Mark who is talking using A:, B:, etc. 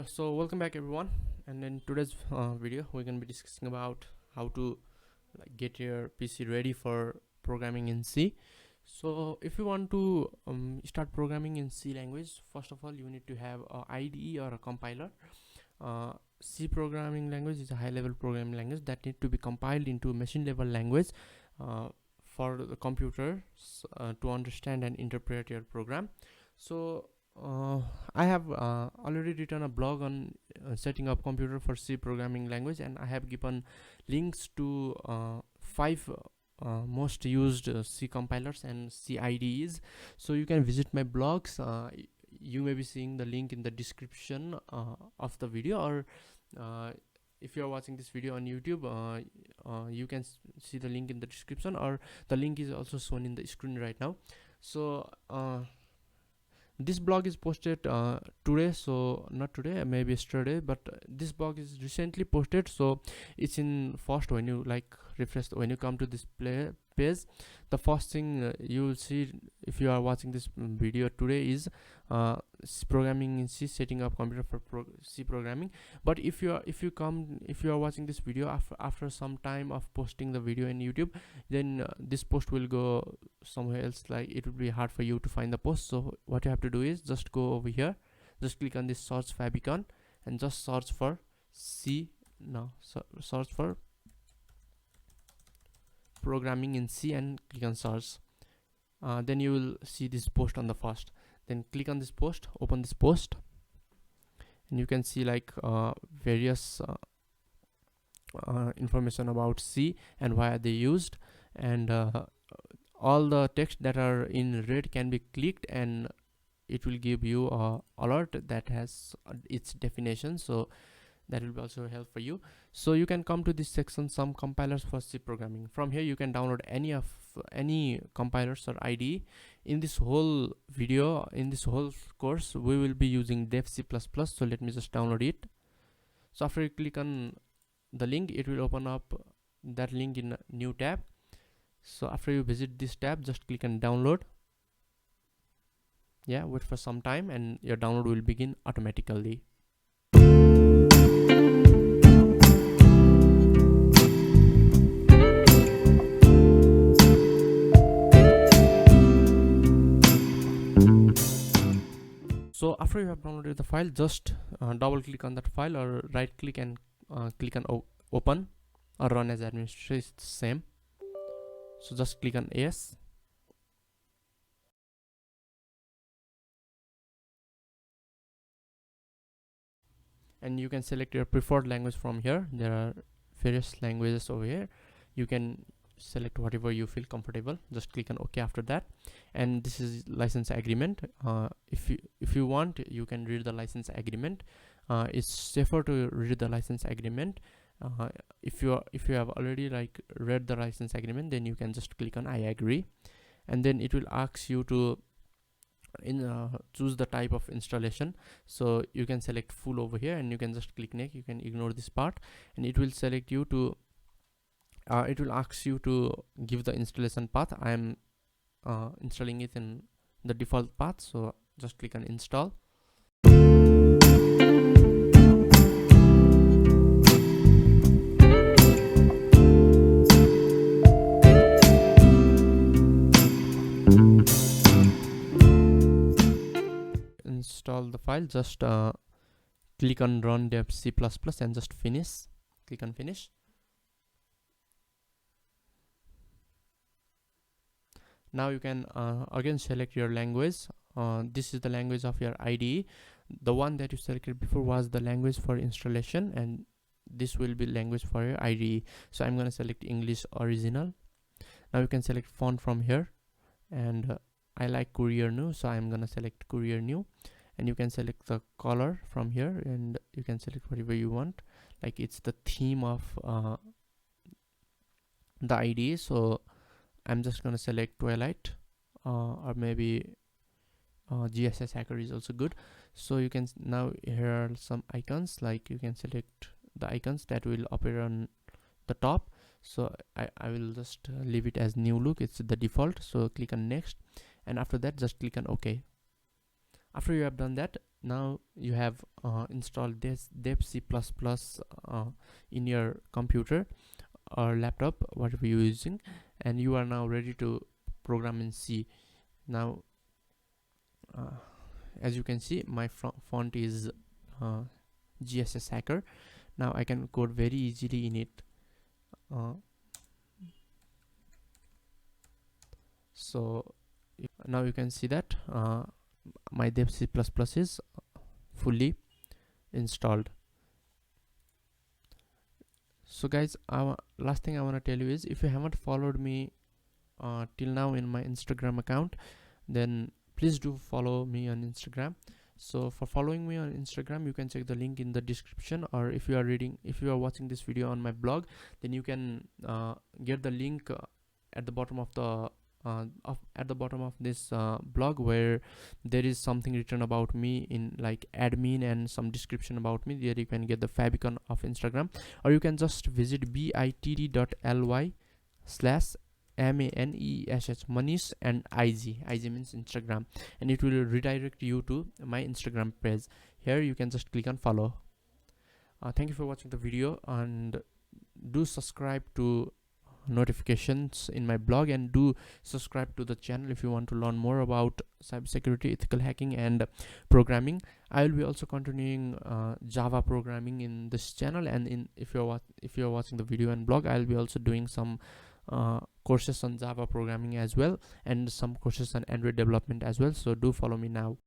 A: So welcome back everyone, and in today's video we're going to be discussing about how to get your PC ready for programming in C. So if you want to start programming in C language, first of all you need to have a IDE or a compiler. C programming language is a high level programming language that need to be compiled into a machine level language for the computer to understand and interpret your program. So I have already written a blog on setting up computer for C programming language, and I have given links to 5 most used C compilers and C IDEs. So you can visit my blogs. You may be seeing the link in the description of the video, or if you are watching this video on YouTube, you can see the link in the description, or the link is also shown in the screen right now. So this blog is posted today, so not today, maybe yesterday, but this blog is recently posted, so it's in first. When you refresh, when you come to this page, the first thing you will see if you are watching this video today is programming in C, setting up computer for C programming. But if you are watching this video after some time of posting the video in YouTube, then this post will go somewhere else. Like, it will be hard for you to find the post. So what you have to do is just go over here, just click on this search favicon and just search for C. Now search for programming in C and click on search. Then you will see this post on the first. Then click on this post, open this post, and you can see various information about C and why are they used, and all the text that are in red can be clicked and it will give you a alert that has its definition. So that will also help for you. So you can come to this section, some compilers for C programming. From here you can download any compilers or IDE. In this whole video, in this whole course, we will be using dev C++. So let me just download it. So after you click on the link, it will open up that link in a new tab. So after you visit this tab, just click on download. Yeah, wait for some time and your download will begin automatically. So after you have downloaded the file, just double click on that file or right click and click on open or run as administrator. It's the same. So just click on yes. And you can select your preferred language from here. There are various languages over here. You can select whatever you feel comfortable. Just click on OK after that. And this is license agreement. If you want, you can read the license agreement. It's safer to read the license agreement. If you have already read the license agreement, then you can just click on I agree, and then it will ask you to choose the type of installation. So you can select full over here and you can just click next. You can ignore this part and it will select you to it will ask you to give the installation path. I am installing it in the default path, so just click on install. Install the file, just click on run dev C++ and just finish. Click on finish. Now you can again select your language. This is the language of your IDE. The one that you selected before was the language for installation, and this will be language for your IDE. So I'm going to select English original. Now you can select font from here, and I like Courier New, so I'm going to select Courier New. And you can select the color from here, and you can select whatever you want. Like, it's the theme of the IDE. So I'm just gonna select Twilight, or maybe GSS Hacker is also good. So you can now, here are some icons. Like, you can select the icons that will appear on the top. So I will just leave it as new look. It's the default. So click on next, and after that just click on OK. After you have done that, now you have installed this DevC++ in your computer or laptop, whatever you're using, and you are now ready to program in C. Now as you can see, my font is GSS Hacker. Now I can code very easily in it. So now you can see that my DevC++ is fully installed. So guys, last thing I want to tell you is, if you haven't followed me till now in my Instagram account, then please do follow me on Instagram. So for following me on Instagram, you can check the link in the description, or if you are watching this video on my blog, then you can get the link at the bottom of the this blog, where there is something written about me in like admin and some description about me. There you can get the favicon of Instagram, or you can just visit bit.ly/manesh Manish and IG means Instagram, and it will redirect you to my Instagram page. Here you can just click on follow. Thank you for watching the video, and do subscribe to notifications in my blog, and do subscribe to the channel if you want to learn more about cybersecurity, ethical hacking, and programming. I will be also continuing Java programming in this channel, and if you're watching the video and blog, I'll be also doing some courses on Java programming as well, and some courses on Android development as well. So do follow me now.